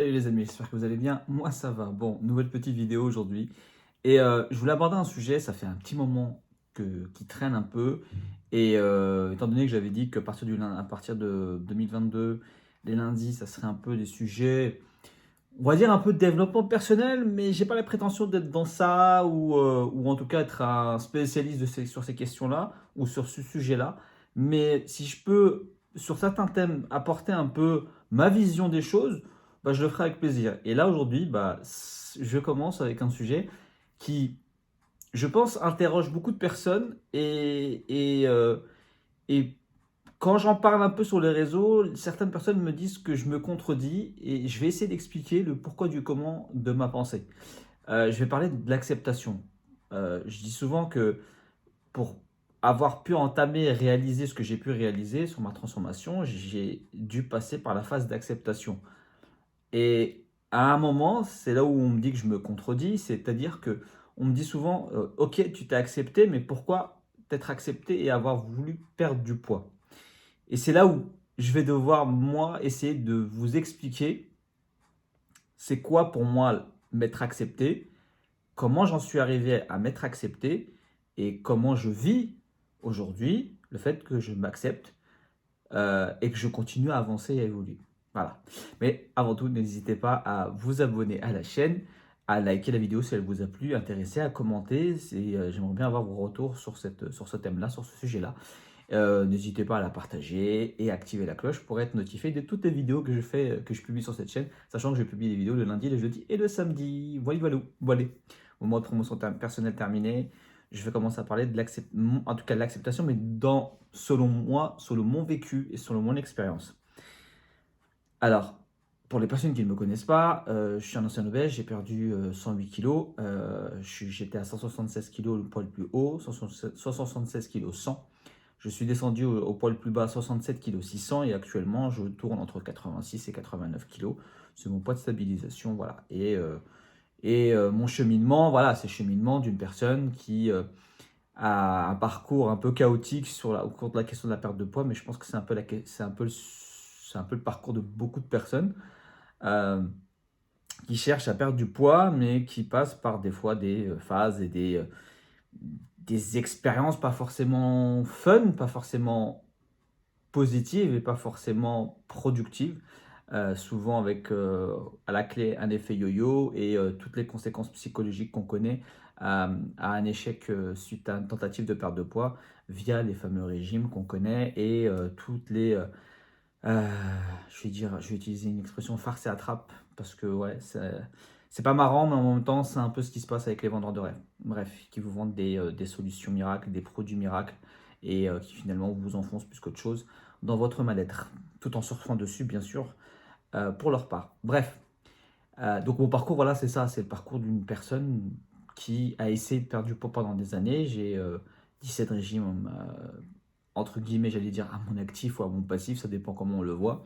Salut les amis, j'espère que vous allez bien. Moi ça va. Bon, nouvelle petite vidéo aujourd'hui. Je voulais aborder un sujet, ça fait un petit moment qui traîne un peu. Étant donné que j'avais dit qu'à partir à partir de 2022, les lundis, ça serait un peu des sujets, on va dire un peu de développement personnel, mais j'ai pas la prétention d'être dans ça ou en tout cas être un spécialiste sur ces questions-là ou sur ce sujet-là. Mais si je peux, sur certains thèmes, apporter un peu ma vision des choses, bah, je le ferai avec plaisir. Et là, aujourd'hui, je commence avec un sujet qui, je pense, interroge beaucoup de personnes et quand j'en parle un peu sur les réseaux, certaines personnes me disent que je me contredis et je vais essayer d'expliquer le pourquoi du comment de ma pensée. Je vais parler de l'acceptation. Je dis souvent que pour avoir pu entamer et réaliser ce que j'ai pu réaliser sur ma transformation, j'ai dû passer par la phase d'acceptation. Et à un moment, c'est là où on me dit que je me contredis, c'est-à-dire que on me dit souvent, ok, tu t'es accepté, mais pourquoi t'être accepté et avoir voulu perdre du poids? Et c'est là où je vais devoir, moi, essayer de vous expliquer c'est quoi pour moi m'être accepté, comment j'en suis arrivé à m'être accepté et comment je vis aujourd'hui le fait que je m'accepte et que je continue à avancer et à évoluer. Voilà. Mais avant tout, n'hésitez pas à vous abonner à la chaîne, à liker la vidéo si elle vous a plu, intéressé, à commenter. J'aimerais bien avoir vos retours sur ce thème-là, sur ce sujet-là. N'hésitez pas à la partager et activer la cloche pour être notifié de toutes les vidéos que je fais, que je publie sur cette chaîne, sachant que je publie des vidéos le lundi, le jeudi et le samedi. Voilà. Au moment de promotion personnelle terminé, je vais commencer à parler de en tout cas de l'acceptation, mais selon moi, selon mon vécu et selon mon expérience. Alors, pour les personnes qui ne me connaissent pas, je suis un ancien obèse, j'ai perdu 108 kilos. J'étais à 176 kilos le poids le plus haut, 176 kilos 100. Je suis descendu au poids le plus bas, 67 kg 600 et actuellement je tourne entre 86 et 89 kg. C'est mon poids de stabilisation, voilà. Mon cheminement, voilà, c'est le cheminement d'une personne qui a un parcours un peu chaotique au cours de la question de la perte de poids, mais je pense que c'est un peu le parcours de beaucoup de personnes euh, qui cherchent à perdre du poids, mais qui passent par des fois des phases et des expériences pas forcément fun, pas forcément positive et pas forcément productive, souvent avec à la clé un effet yo-yo et toutes les conséquences psychologiques qu'on connaît à un échec suite à une tentative de perte de poids via les fameux régimes qu'on connaît et euh, je vais utiliser une expression farce et attrape parce que ouais, c'est pas marrant, mais en même temps, c'est un peu ce qui se passe avec les vendeurs de rêves. Bref, qui vous vendent des solutions miracles, des produits miracles et qui finalement vous enfoncent plus qu'autre chose dans votre mal-être, tout en surfant dessus, bien sûr, pour leur part. Bref, donc mon parcours, voilà, c'est ça, c'est le parcours d'une personne qui a essayé de perdre du poids pendant des années. J'ai 17 régimes, entre guillemets, j'allais dire, à mon actif ou à mon passif, ça dépend comment on le voit.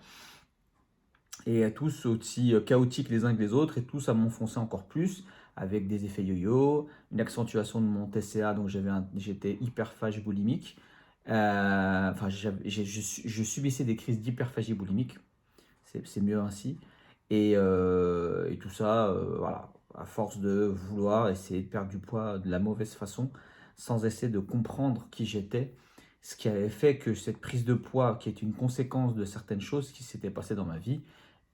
Et tous aussi chaotiques les uns que les autres, et tous à m'enfoncer encore plus, avec des effets yo-yo, une accentuation de mon TCA, donc j'étais hyperphage boulimique. Enfin, je subissais des crises d'hyperphagie boulimique, c'est mieux ainsi. Et tout ça, voilà, à force de vouloir essayer de perdre du poids de la mauvaise façon, sans essayer de comprendre qui j'étais, ce qui avait fait que cette prise de poids, qui est une conséquence de certaines choses qui s'étaient passées dans ma vie,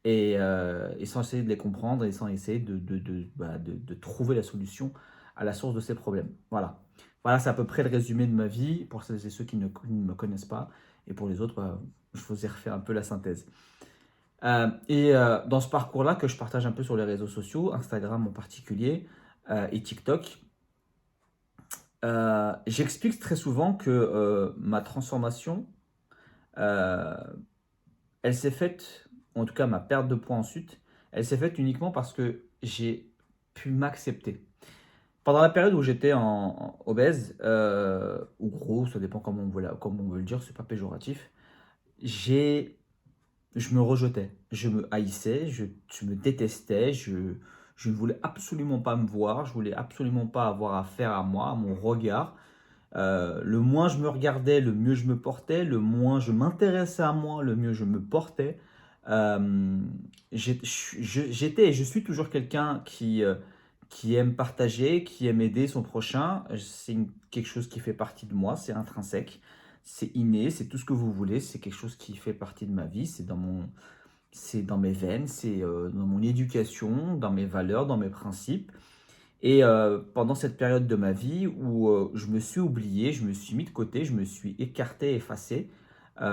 et sans essayer de les comprendre et sans essayer de trouver la solution à la source de ces problèmes. Voilà. Voilà, c'est à peu près le résumé de ma vie pour celles et ceux qui ne me connaissent pas. Et pour les autres, je vous ai refait un peu la synthèse. Dans ce parcours-là que je partage un peu sur les réseaux sociaux, Instagram en particulier, et TikTok, j'explique très souvent que ma transformation, euh, elle s'est faite, en tout cas ma perte de poids ensuite, elle s'est faite uniquement parce que j'ai pu m'accepter. Pendant la période où j'étais en obèse, ou gros, ça dépend comment on veut le dire, c'est pas péjoratif, j'ai je me rejetais, je me haïssais, je me détestais, je ne voulais absolument pas me voir, je voulais absolument pas avoir affaire à moi, à mon regard. Le moins je me regardais, le mieux je me portais, le moins je m'intéressais à moi, le mieux je me portais. Euh, J'étais et je suis toujours quelqu'un qui aime partager, qui aime aider son prochain. C'est quelque chose qui fait partie de moi, c'est intrinsèque, c'est inné, c'est tout ce que vous voulez, c'est quelque chose qui fait partie de ma vie, c'est dans mes veines, c'est dans mon éducation, dans mes valeurs, dans mes principes. Et pendant cette période de ma vie où je me suis oublié, je me suis mis de côté, je me suis écarté, effacé, et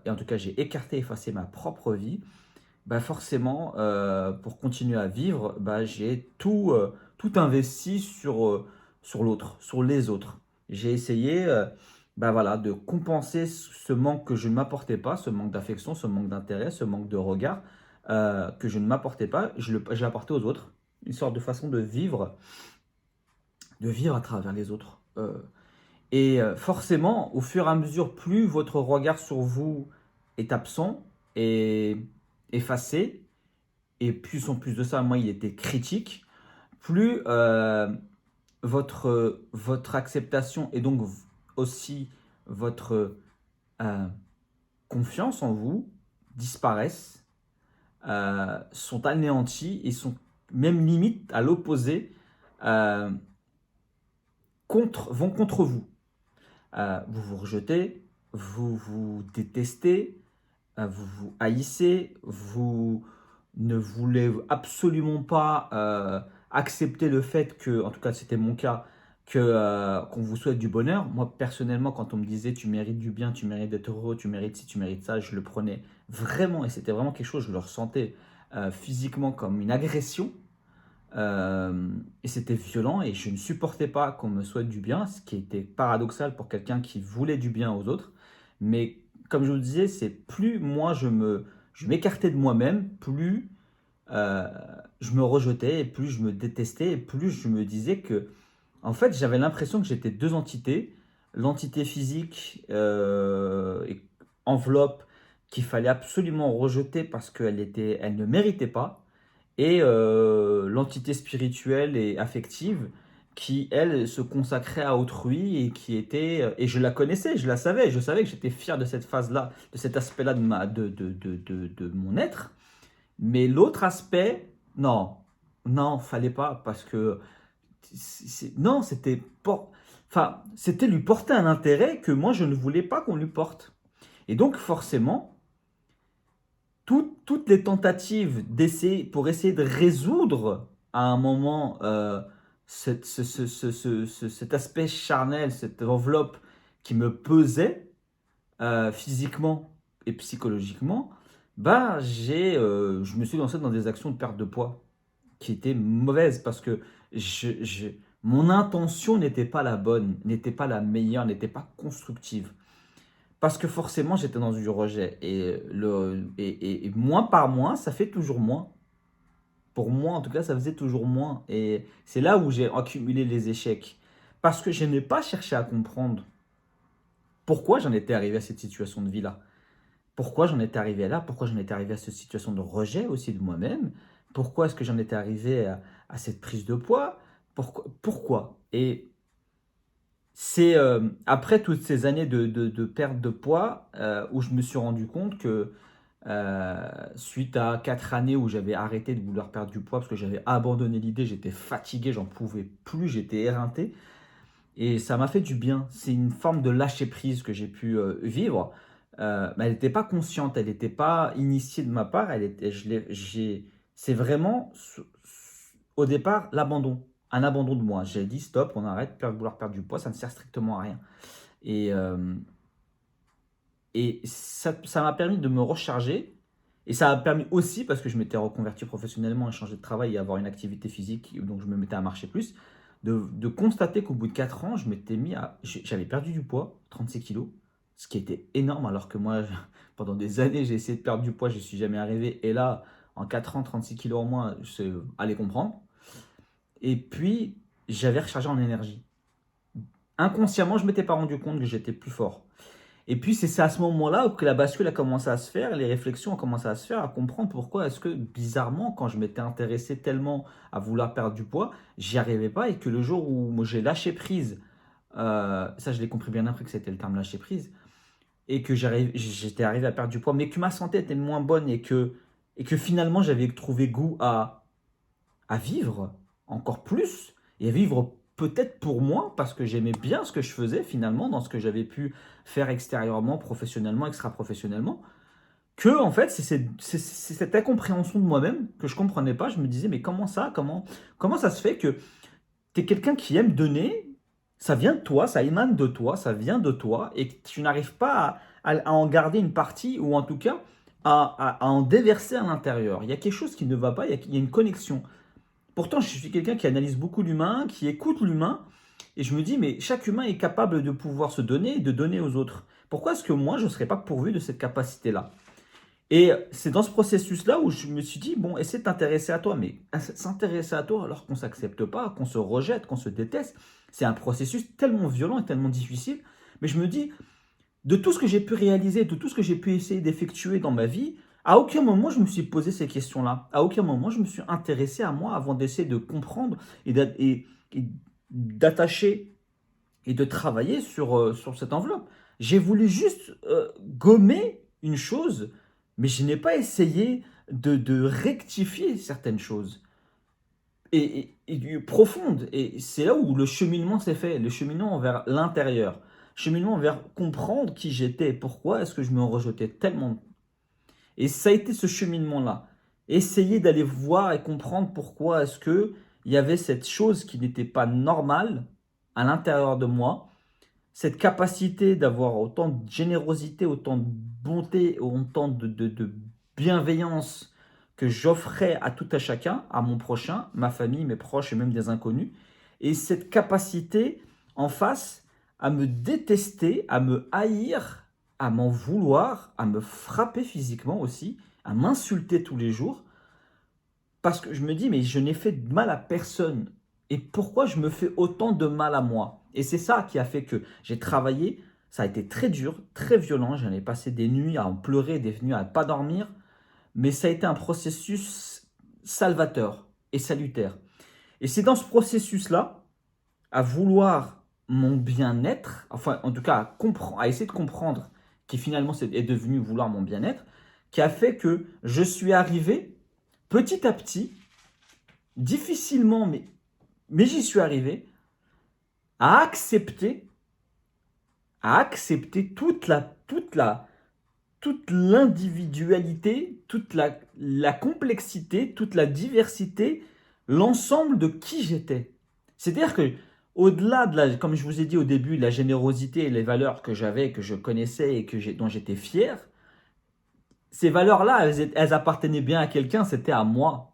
en tout cas j'ai écarté, effacé ma propre vie, bah forcément, pour continuer à vivre, bah j'ai tout investi sur l'autre, sur les autres. J'ai essayé bah voilà, de compenser ce manque que je ne m'apportais pas, ce manque d'affection, ce manque d'intérêt, ce manque de regard que je ne m'apportais pas, j'ai apporté aux autres. Une sorte de façon de vivre à travers les autres. Et forcément, au fur et à mesure, plus votre regard sur vous est absent et effacé, et plus en plus de ça, moi, il était critique, plus votre acceptation et donc aussi votre euh, confiance en vous disparaissent, sont anéantis et sont même limite à l'opposé, euh, vont contre vous. Vous vous rejetez, vous vous détestez, vous vous haïssez, vous ne voulez absolument pas accepter le fait que, en tout cas c'était mon cas, qu'on vous souhaite du bonheur. Moi personnellement, quand on me disait tu mérites du bien, tu mérites d'être heureux, tu mérites ci, tu mérites ça, je le prenais vraiment et c'était vraiment quelque chose, je le ressentais physiquement comme une agression. Et c'était violent et je ne supportais pas qu'on me souhaite du bien, ce qui était paradoxal pour quelqu'un qui voulait du bien aux autres. Mais comme je vous le disais, c'est plus moi je m'écartais de moi-même, plus euh, je me rejetais et plus je me détestais et plus je me disais que, en fait, j'avais l'impression que j'étais deux entités, l'entité physique et enveloppe qu'il fallait absolument rejeter parce elle ne méritait pas et l'entité spirituelle et affective qui, elle, se consacrait à autrui et qui était... Et je la connaissais, je la savais, je savais que j'étais fier de cette phase-là, de cet aspect-là de mon être. Mais l'autre aspect, non, non, fallait pas, parce que... non, enfin, c'était lui porter un intérêt que moi, je ne voulais pas qu'on lui porte. Et donc, forcément, toutes les tentatives pour essayer de résoudre à un moment cet aspect charnel, cette enveloppe qui me pesait physiquement et psychologiquement, bah, je me suis lancé dans des actions de perte de poids qui étaient mauvaises parce que mon intention n'était pas la bonne, n'était pas la meilleure, n'était pas constructive. Parce que forcément, j'étais dans du rejet. Et moins par moins, ça fait toujours moins. Pour moi, en tout cas, ça faisait toujours moins. Et c'est là où j'ai accumulé les échecs. Parce que je n'ai pas cherché à comprendre pourquoi j'en étais arrivé à cette situation de vie-là. Pourquoi j'en étais arrivé là. Pourquoi j'en étais arrivé à cette situation de rejet aussi de moi-même. Pourquoi est-ce que j'en étais arrivé à cette prise de poids. Pourquoi. Et c'est après toutes ces années de perte de poids où je me suis rendu compte que suite à 4 années où j'avais arrêté de vouloir perdre du poids parce que j'avais abandonné l'idée, j'étais fatigué, j'en pouvais plus, j'étais éreinté et ça m'a fait du bien. C'est une forme de lâcher prise que j'ai pu vivre. Mais elle n'était pas consciente, elle n'était pas initiée de ma part. C'est vraiment au départ l'abandon, un abandon de moi. J'ai dit stop, on arrête de vouloir perdre du poids, ça ne sert strictement à rien. Et, ça m'a permis de me recharger. Et ça a permis aussi, parce que je m'étais reconverti professionnellement et changé de travail et avoir une activité physique, donc je me mettais à marcher plus, de constater qu'au bout de 4 ans, j'avais perdu du poids, 36 kilos, ce qui était énorme, alors que moi, pendant des années, j'ai essayé de perdre du poids, je ne suis jamais arrivé. Et là, en 4 ans, 36 kilos en moins, allez comprendre. Et puis, j'avais rechargé en énergie. Inconsciemment, je ne m'étais pas rendu compte que j'étais plus fort. Et puis c'est à ce moment-là que la bascule a commencé à se faire, les réflexions ont commencé à se faire, à comprendre pourquoi est-ce que bizarrement, quand je m'étais intéressé tellement à vouloir perdre du poids, j'y arrivais pas et que le jour où j'ai lâché prise, ça je l'ai compris bien après que c'était le terme lâcher prise, et que j'étais arrivé à perdre du poids, mais que ma santé était moins bonne et que finalement j'avais trouvé goût à vivre encore plus et à vivre peut-être pour moi parce que j'aimais bien ce que je faisais finalement dans ce que j'avais pu faire extérieurement, professionnellement, extra-professionnellement, que en fait c'est cette incompréhension de moi-même que je comprenais pas. Je me disais mais comment ça se fait que tu es quelqu'un qui aime donner, ça vient de toi, ça émane de toi, ça vient de toi, et que tu n'arrives pas à en garder une partie, ou en tout cas à en déverser à l'intérieur. Il y a quelque chose qui ne va pas, il y a une connexion. Pourtant, je suis quelqu'un qui analyse beaucoup l'humain, qui écoute l'humain, et je me dis, mais chaque humain est capable de pouvoir se donner et de donner aux autres. Pourquoi est-ce que moi, je ne serais pas pourvu de cette capacité-là? Et c'est dans ce processus-là où je me suis dit, bon, essaie de t'intéresser à toi, mais s'intéresser à toi alors qu'on ne s'accepte pas, qu'on se rejette, qu'on se déteste, c'est un processus tellement violent et tellement difficile. Mais je me dis, de tout ce que j'ai pu réaliser, de tout ce que j'ai pu essayer d'effectuer dans ma vie, à aucun moment je me suis posé ces questions-là. À aucun moment je me suis intéressé à moi avant d'essayer de comprendre et d'attacher et de travailler sur cette enveloppe. J'ai voulu juste gommer une chose, mais je n'ai pas essayé de rectifier certaines choses et profondes. Et c'est là où le cheminement s'est fait, le cheminement vers l'intérieur, cheminement vers comprendre qui j'étais, pourquoi est-ce que je me rejetais tellement. Et ça a été ce cheminement-là. Essayer d'aller voir et comprendre pourquoi est-ce que il y avait cette chose qui n'était pas normale à l'intérieur de moi, cette capacité d'avoir autant de générosité, autant de bonté, autant de bienveillance que j'offrais à tout à chacun, à mon prochain, ma famille, mes proches et même des inconnus. Et cette capacité en face à me détester, à me haïr, à m'en vouloir, à me frapper physiquement aussi, à m'insulter tous les jours, parce que je me dis, mais je n'ai fait de mal à personne. Et pourquoi je me fais autant de mal à moi? Et c'est ça qui a fait que j'ai travaillé. Ça a été très dur, très violent. J'en ai passé des nuits à en pleurer, des nuits à ne pas dormir. Mais ça a été un processus salvateur et salutaire. Et c'est dans ce processus-là, à vouloir mon bien-être, enfin en tout cas à essayer de comprendre qui finalement est devenu vouloir mon bien-être, qui a fait que je suis arrivé petit à petit, difficilement, mais j'y suis arrivé, à accepter, toute l'individualité, toute la complexité, toute la diversité, l'ensemble de qui j'étais. C'est-à-dire que au-delà comme je vous ai dit au début, de la générosité et les valeurs que j'avais, que je connaissais et dont j'étais fier, ces valeurs-là, elles appartenaient bien à quelqu'un, c'était à moi.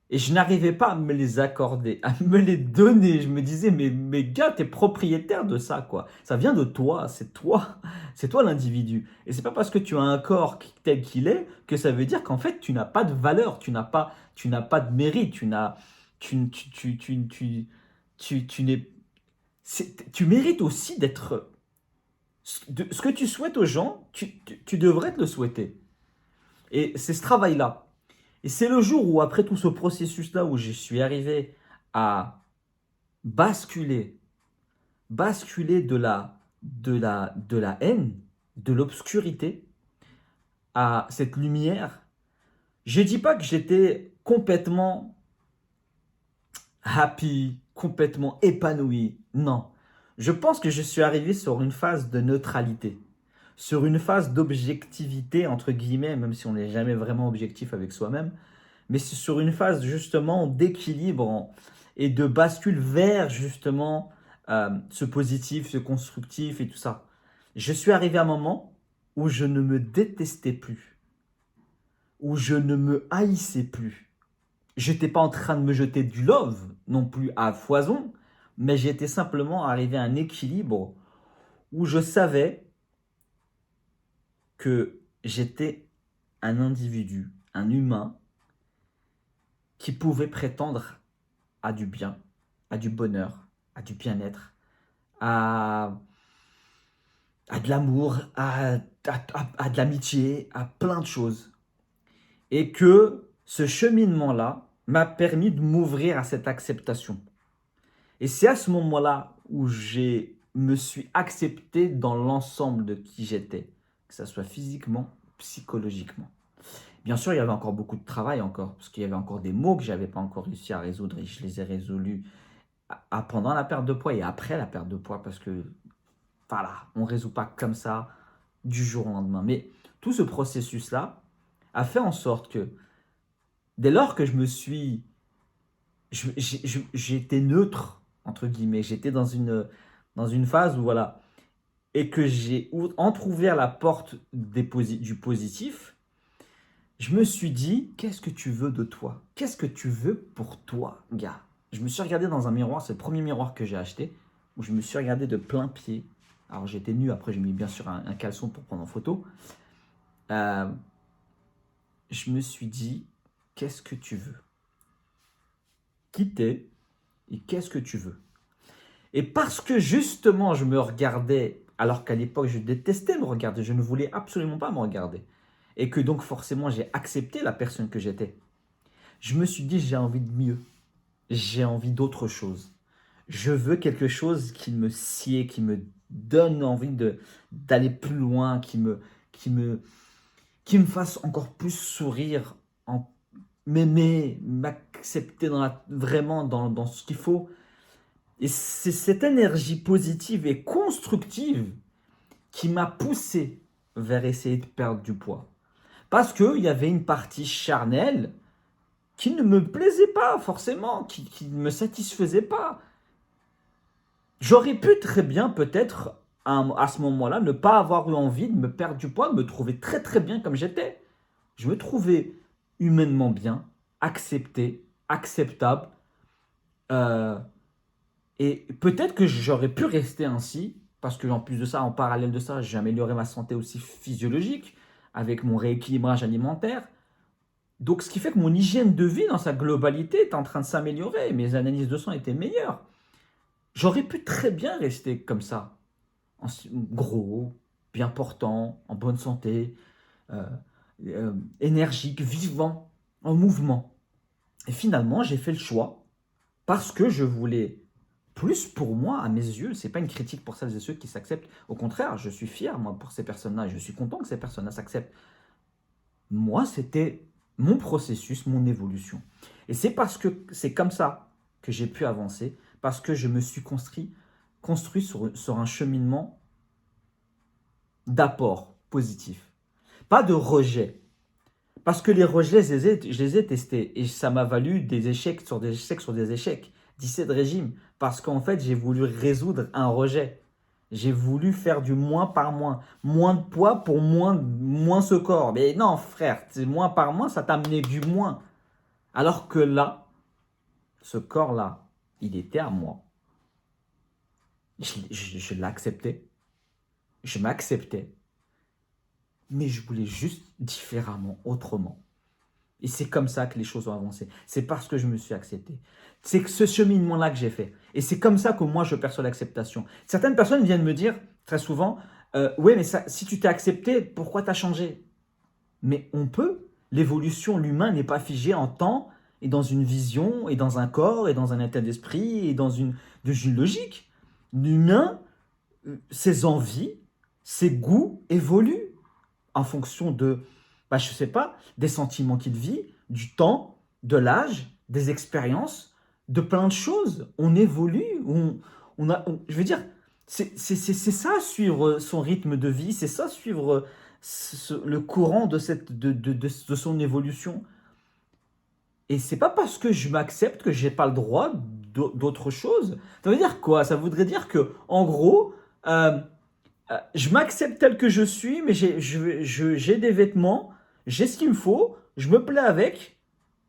Et je n'arrivais pas à me les accorder, à me les donner. Je me disais, mais gars, t'es propriétaire de ça, quoi. Ça vient de toi, c'est toi l'individu. Et c'est pas parce que tu as un corps tel qu'il est que ça veut dire qu'en fait tu n'as pas de valeur, tu n'as pas de mérite, tu n'es, tu mérites aussi d'être, ce que tu souhaites aux gens, tu devrais te le souhaiter. Et c'est ce travail-là. Et c'est le jour où, après tout ce processus-là, où je suis arrivé à basculer, basculer de la haine, de l'obscurité, à cette lumière. Je ne dis pas que j'étais complètement happy, complètement épanoui. Non. Je pense que je suis arrivé sur une phase de neutralité, sur une phase d'objectivité, entre guillemets, même si on n'est jamais vraiment objectif avec soi-même, mais c'est sur une phase justement d'équilibre et de bascule vers justement ce positif, ce constructif et tout ça. Je suis arrivé à un moment où je ne me détestais plus, où je ne me haïssais plus. Je n'étais pas en train de me jeter du love non plus à foison, mais j'étais simplement arrivé à un équilibre où je savais que j'étais un individu, un humain qui pouvait prétendre à du bien, à du bonheur, à du bien-être, à, à de l'amour, à de l'amitié, à plein de choses. Et que ce cheminement-là m'a permis de m'ouvrir à cette acceptation. Et c'est à ce moment-là où j'ai me suis accepté dans l'ensemble de qui j'étais, que ce soit physiquement, psychologiquement. Bien sûr, il y avait encore beaucoup de travail encore, parce qu'il y avait encore des mots que je n'avais pas encore réussi à résoudre et je les ai résolus pendant la perte de poids et après la perte de poids, parce que voilà, on ne résout pas comme ça du jour au lendemain. Mais tout ce processus-là a fait en sorte que dès lors que j'étais neutre, entre guillemets, j'étais dans une phase où voilà, et que j'ai entrouvert la porte du positif, je me suis dit, qu'est-ce que tu veux de toi? Qu'est-ce que tu veux pour toi, gars? Je me suis regardé dans un miroir, c'est le premier miroir que j'ai acheté, où je me suis regardé de plein pied. Alors j'étais nu, après j'ai mis bien sûr un caleçon pour prendre en photo. Je me suis dit, qu'est-ce que tu veux? Qui t'es et qu'est-ce que tu veux? Et parce que justement je me regardais, alors qu'à l'époque je détestais me regarder, je ne voulais absolument pas me regarder, et que donc forcément j'ai accepté la personne que j'étais, je me suis dit j'ai envie de mieux, j'ai envie d'autre chose. Je veux quelque chose qui me sied, qui me donne envie d'aller plus loin, qui me, qui me fasse encore plus sourire, m'aimer, m'accepter vraiment dans ce qu'il faut. Et c'est cette énergie positive et constructive qui m'a poussé vers essayer de perdre du poids. Parce qu'il y avait une partie charnelle qui ne me plaisait pas forcément, qui ne me satisfaisait pas. J'aurais pu très bien peut-être à ce moment-là ne pas avoir eu envie de me perdre du poids, de me trouver très très bien comme j'étais. Je me trouvais humainement bien, accepté, acceptable. Euh, et peut-être que j'aurais pu rester ainsi, parce que en plus de ça, en parallèle de ça, j'ai amélioré ma santé aussi physiologique avec mon rééquilibrage alimentaire. Donc, ce qui fait que mon hygiène de vie dans sa globalité est en train de s'améliorer. Mes analyses de sang étaient meilleures. J'aurais pu très bien rester comme ça, gros, bien portant, en bonne santé, euh, énergique, vivant, en mouvement. Et finalement, j'ai fait le choix parce que je voulais plus pour moi, à mes yeux. C'est pas une critique pour celles et ceux qui s'acceptent. Au contraire, je suis fier, moi, pour ces personnes-là, et je suis content que ces personnes-là s'acceptent. Moi, c'était mon processus, mon évolution. Et c'est parce que c'est comme ça que j'ai pu avancer, parce que je me suis construit sur un cheminement d'apport positif, pas de rejet. Parce que les rejets, je les ai testés et ça m'a valu des échecs sur des échecs sur des échecs, 17 régimes, parce qu'en fait, j'ai voulu résoudre un rejet. J'ai voulu faire du moins par moins. Moins de poids pour moins ce corps. Mais non, frère, moins par moins, ça t'a amené du moins. Alors que là, ce corps-là, il était à moi. Je l'acceptais. Je m'acceptais. Mais je voulais juste différemment, autrement. Et c'est comme ça que les choses ont avancé. C'est parce que je me suis accepté. C'est que ce cheminement-là que j'ai fait. Et c'est comme ça que moi, je perçois l'acceptation. Certaines personnes viennent me dire, très souvent, ouais, mais ça, si tu t'es accepté, pourquoi t'as changé? Mais on peut. L'évolution, l'humain n'est pas figé en temps et dans une vision et dans un corps et dans un état d'esprit et dans une logique. L'humain, ses envies, ses goûts évoluent en fonction de, je ne sais pas, des sentiments qu'il vit, du temps, de l'âge, des expériences, de plein de choses. On évolue, je veux dire, c'est ça suivre son rythme de vie, c'est ça suivre le courant de son évolution. Et c'est pas parce que je m'accepte que j'ai pas le droit d'autre chose. Ça veut dire quoi? Ça voudrait dire que, en gros, je m'accepte tel que je suis, mais j'ai des vêtements, j'ai ce qu'il me faut, je me plais avec,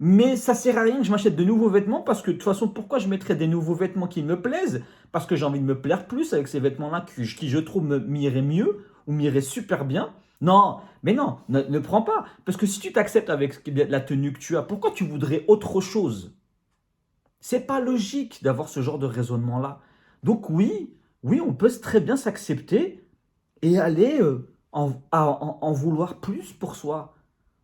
mais ça sert à rien que je m'achète de nouveaux vêtements parce que de toute façon, pourquoi je mettrais des nouveaux vêtements qui me plaisent? Parce que j'ai envie de me plaire plus avec ces vêtements-là qui je trouve m'iraient mieux ou m'iraient super bien. Non, mais non, ne prends pas. Parce que si tu t'acceptes avec la tenue que tu as, pourquoi tu voudrais autre chose? C'est pas logique d'avoir ce genre de raisonnement-là. Donc oui, oui, on peut très bien s'accepter et aller en vouloir plus pour soi,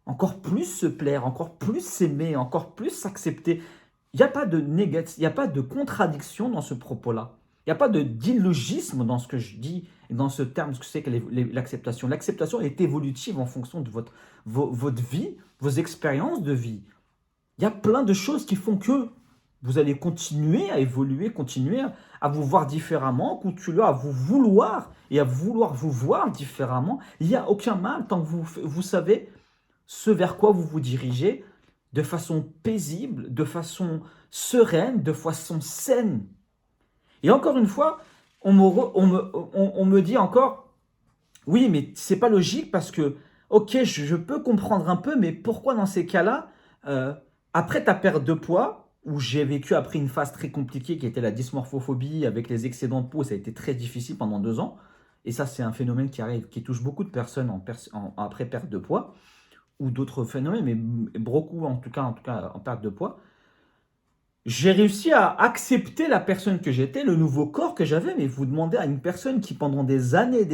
encore plus se plaire, encore plus s'aimer, encore plus s'accepter. Il n'y a pas de il n'y a pas de contradiction dans ce propos-là. Il n'y a pas d'illogisme dans ce que je dis et dans ce terme, ce que c'est que l'acceptation. L'acceptation est évolutive en fonction de votre vie, vos expériences de vie. Il y a plein de choses qui font que vous allez continuer à évoluer, continuer à vous voir différemment, continuer à vous vouloir et à vouloir vous voir différemment. Il n'y a aucun mal tant que vous savez ce vers quoi vous vous dirigez de façon paisible, de façon sereine, de façon saine. Et encore une fois, on me dit encore, oui, mais c'est pas logique parce que, ok, je peux comprendre un peu, mais pourquoi dans ces cas-là, après ta perte de poids, où j'ai vécu après une phase très compliquée qui était la dysmorphophobie avec les excédents de peau, ça a été très difficile pendant 2 ans. Et ça, c'est un phénomène qui arrive, qui touche beaucoup de personnes après perte de poids, ou d'autres phénomènes, mais beaucoup en tout cas en perte de poids. J'ai réussi à accepter la personne que j'étais, le nouveau corps que j'avais, mais vous demandez à une personne qui pendant des années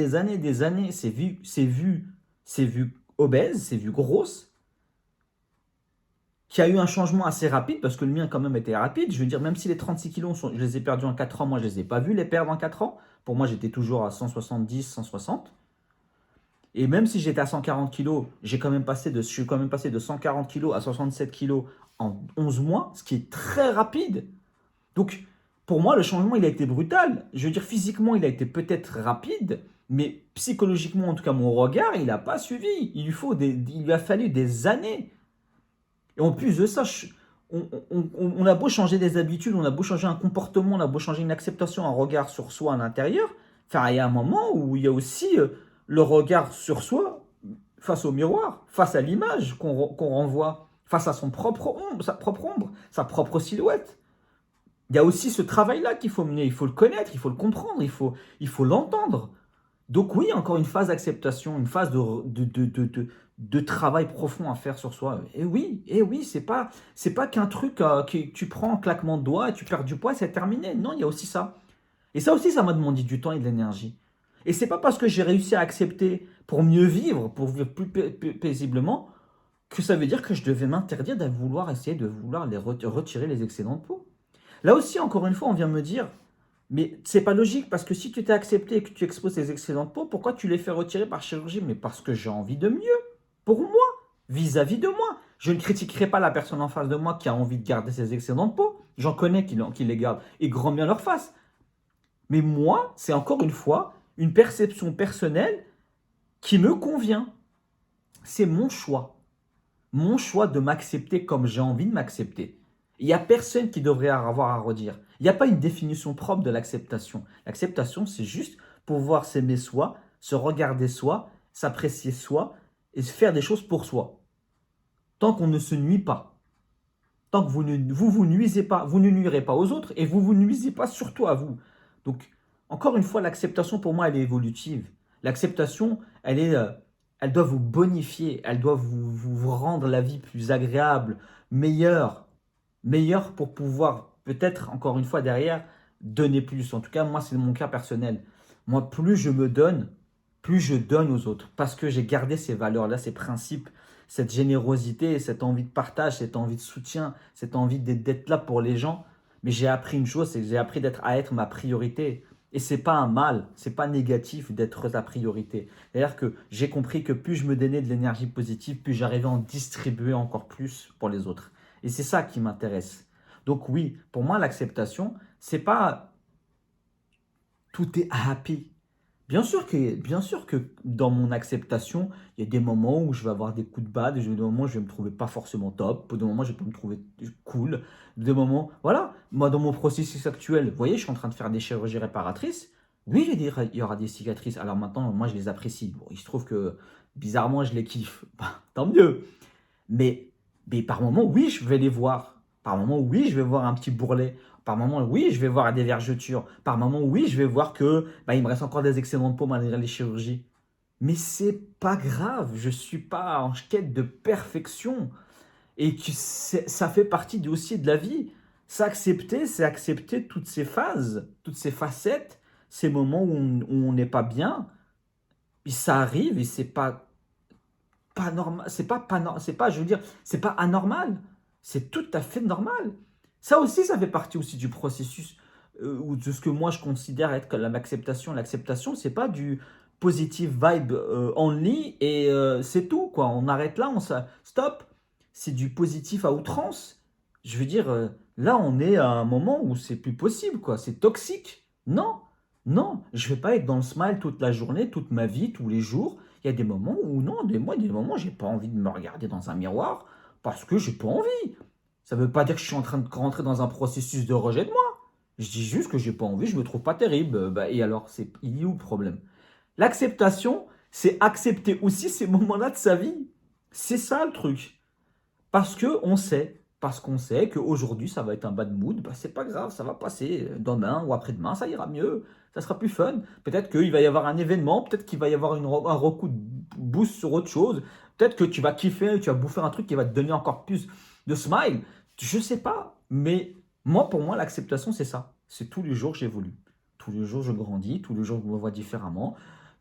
s'est vue obèse, s'est vue grosse, qui a eu un changement assez rapide, parce que le mien quand même était rapide. Je veux dire, même si les 36 kilos, je les ai perdus en 4 ans, moi je ne les ai pas vus les perdre en 4 ans. Pour moi, j'étais toujours à 170, 160. Et même si j'étais à 140 kilos, je suis quand même passé de 140 kilos à 67 kilos en 11 mois, ce qui est très rapide. Donc, pour moi, le changement, il a été brutal. Je veux dire, physiquement, il a été peut-être rapide, mais psychologiquement, en tout cas, mon regard, il n'a pas suivi. Il lui a fallu des années. Et en plus de ça, on a beau changer des habitudes, on a beau changer un comportement, on a beau changer une acceptation, un regard sur soi à l'intérieur. Enfin, il y a un moment où il y a aussi le regard sur soi face au miroir, face à l'image qu'on renvoie, face à sa propre ombre, sa propre silhouette. Il y a aussi ce travail-là qu'il faut mener, il faut le connaître, il faut le comprendre, il faut l'entendre. Donc oui, encore une phase d'acceptation, une phase de travail profond à faire sur soi. Et oui, c'est pas qu'un truc que tu prends un claquement de doigts et tu perds du poids, c'est terminé. Non, il y a aussi ça. Et ça aussi, ça m'a demandé du temps et de l'énergie. Et c'est pas parce que j'ai réussi à accepter pour mieux vivre, pour vivre plus paisiblement, que ça veut dire que je devais m'interdire de vouloir essayer de vouloir retirer les excédents de peau. Là aussi, encore une fois, on vient me dire, mais c'est pas logique parce que si tu t'es accepté et que tu exposes tes excédents de peau, pourquoi tu les fais retirer par chirurgie? Mais parce que j'ai envie de mieux, pour moi, vis-à-vis de moi. Je ne critiquerai pas la personne en face de moi qui a envie de garder ses excédents de peau. J'en connais qui les gardent et grand bien leur face. Mais moi, c'est encore une fois une perception personnelle qui me convient. C'est mon choix. Mon choix de m'accepter comme j'ai envie de m'accepter. Il n'y a personne qui devrait avoir à redire. Il n'y a pas une définition propre de l'acceptation. L'acceptation, c'est juste pouvoir s'aimer soi, se regarder soi, s'apprécier soi et faire des choses pour soi. Tant qu'on ne se nuit pas. Tant que vous vous nuisez pas, vous ne nuirez pas aux autres et vous vous nuisez pas surtout à vous. Donc, encore une fois, l'acceptation pour moi, elle est évolutive. L'acceptation, elle doit vous bonifier, elle doit vous rendre la vie plus agréable, meilleure, meilleure pour pouvoir peut-être, encore une fois, derrière, donner plus. En tout cas, moi, c'est mon cas personnel. Moi, plus je me donne, plus je donne aux autres parce que j'ai gardé ces valeurs-là, ces principes, cette générosité, cette envie de partage, cette envie de soutien, cette envie d'être là pour les gens. Mais j'ai appris une chose, c'est que j'ai appris à être ma priorité. Et c'est pas un mal, c'est pas négatif d'être ta priorité. C'est-à-dire que j'ai compris que plus je me donnais de l'énergie positive, plus j'arrivais à en distribuer encore plus pour les autres. Et c'est ça qui m'intéresse. Donc oui, pour moi, l'acceptation, c'est pas tout est happy. Bien sûr que dans mon acceptation, il y a des moments où je vais avoir des coups de bad, des moments où je vais me trouver pas forcément top, des moments où je vais me trouver cool, des moments, voilà. Moi, dans mon processus actuel, vous voyez, je suis en train de faire des chirurgies réparatrices. Oui, il y aura des cicatrices. Alors maintenant, moi, je les apprécie. Bon, il se trouve que bizarrement, je les kiffe. Bah, tant mieux. Mais, mais par moments, oui, je vais les voir. Par moments, oui, je vais voir un petit bourrelet. Par moments, oui, je vais voir des vergetures. Par moments, oui, je vais voir que il me reste encore des excédents de peau malgré les chirurgies. Mais c'est pas grave, je suis pas en quête de perfection. Et ça fait partie aussi de la vie. S'accepter, c'est accepter toutes ces phases, toutes ces facettes, ces moments où on n'est pas bien. Et ça arrive et c'est pas normal, c'est pas, je veux dire, c'est pas anormal, c'est tout à fait normal. Ça aussi, ça fait partie aussi du processus ou de ce que moi je considère être comme l'acceptation. L'acceptation, c'est pas du positive vibe only et c'est tout, quoi. On arrête là, stop. C'est du positif à outrance. Je veux dire, là, on est à un moment où c'est plus possible, quoi. C'est toxique. Non, non, je vais pas être dans le smile toute la journée, toute ma vie, tous les jours. Il y a des moments où non, il y a des moments où j'ai pas envie de me regarder dans un miroir parce que j'ai pas envie. Ça veut pas dire que je suis en train de rentrer dans un processus de rejet de moi. Je dis juste que j'ai pas envie, je me trouve pas terrible. Et alors, il est où le problème? L'acceptation, c'est accepter aussi ces moments-là de sa vie. C'est ça le truc. Parce qu'on sait qu'aujourd'hui ça va être un bad mood, bah, c'est pas grave, ça va passer. Demain ou après-demain, ça ira mieux, ça sera plus fun. Peut-être qu'il va y avoir un événement, peut-être qu'il va y avoir un recoup de boost sur autre chose, peut-être que tu vas kiffer, tu vas bouffer un truc qui va te donner encore plus de smile. Je sais pas, mais pour moi, l'acceptation, c'est ça. C'est tous les jours j'évolue. Tous les jours je grandis, tous les jours je me vois différemment.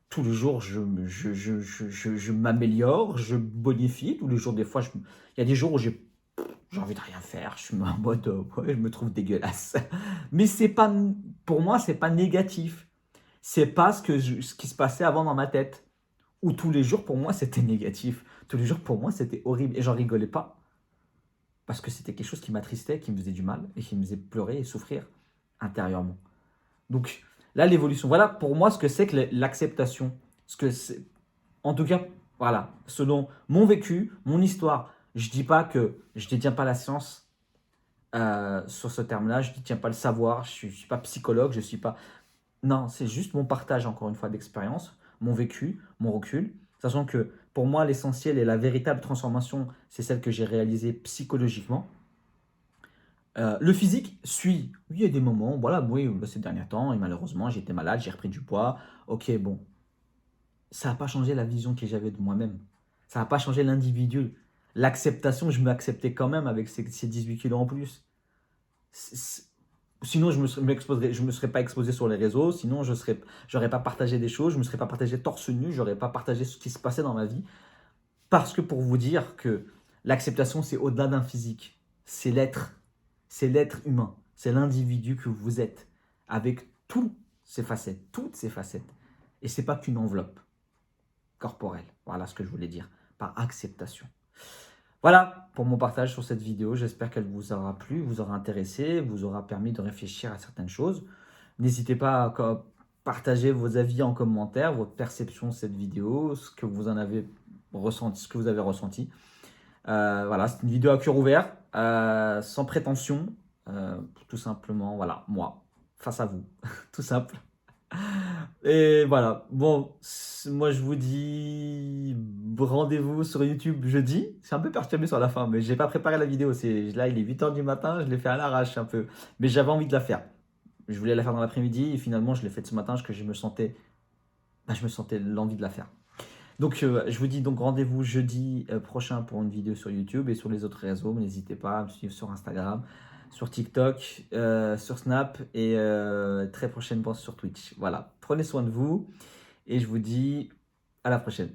Tous les jours, je m'améliore, je bonifie. Tous les jours, des fois, il y a des jours où j'ai envie de rien faire. Je suis en mode, ouais, je me trouve dégueulasse. Mais c'est pas, pour moi, c'est pas négatif. C'est pas ce qui se passait avant dans ma tête. Où tous les jours, pour moi, c'était négatif. Tous les jours, pour moi, c'était horrible. Et j'en rigolais pas. Parce que c'était quelque chose qui m'attristait, qui me faisait du mal et qui me faisait pleurer et souffrir intérieurement. Donc là, l'évolution, voilà pour moi ce que c'est que l'acceptation. Ce que c'est, en tout cas, voilà, selon mon vécu, mon histoire, je dis pas que je ne détiens pas la science sur ce terme-là, je ne détiens pas le savoir, je ne suis pas psychologue, je suis pas. Non, c'est juste mon partage, encore une fois, d'expérience, mon vécu, mon recul, sachant que pour moi, l'essentiel et la véritable transformation, c'est celle que j'ai réalisée psychologiquement. Le physique suit. Oui, il y a des moments, voilà, oui, ces derniers temps, et malheureusement, j'étais malade, j'ai repris du poids. Ok, bon, ça n'a pas changé la vision que j'avais de moi-même. Ça n'a pas changé l'individu. L'acceptation, je m'acceptais quand même avec ces 18 kilos en plus. Sinon, je me serais pas exposé sur les réseaux, sinon, j'aurais pas partagé des choses, je me serais pas partagé torse nu, j'aurais pas partagé ce qui se passait dans ma vie. Parce que pour vous dire que l'acceptation, c'est au-delà d'un physique. C'est l'être. C'est l'être humain. C'est l'individu que vous êtes. Avec toutes ses facettes. Toutes ses facettes. Et c'est pas qu'une enveloppe corporelle. Voilà ce que je voulais dire. Par acceptation. Voilà pour mon partage sur cette vidéo. J'espère qu'elle vous aura plu, vous aura intéressé, vous aura permis de réfléchir à certaines choses. N'hésitez pas à partager vos avis en commentaire, votre perception de cette vidéo, ce que vous en avez ressenti, ce que vous avez ressenti. Voilà, c'est une vidéo à cœur ouvert, sans prétention, tout simplement, voilà, moi, face à vous, tout simple. Et voilà, bon, moi je vous dis rendez-vous sur YouTube jeudi. Je suis un peu perturbé sur la fin, mais j'ai pas préparé la vidéo. Là, il est 8h du matin, je l'ai fait à l'arrache un peu. Mais j'avais envie de la faire. Je voulais la faire dans l'après-midi et finalement je l'ai faite ce matin parce que je me sentais l'envie de la faire. Donc je vous dis donc rendez-vous jeudi prochain pour une vidéo sur YouTube et sur les autres réseaux. N'hésitez pas à me suivre sur Instagram, sur TikTok, sur Snap et très prochainement sur Twitch. Voilà, prenez soin de vous et je vous dis à la prochaine.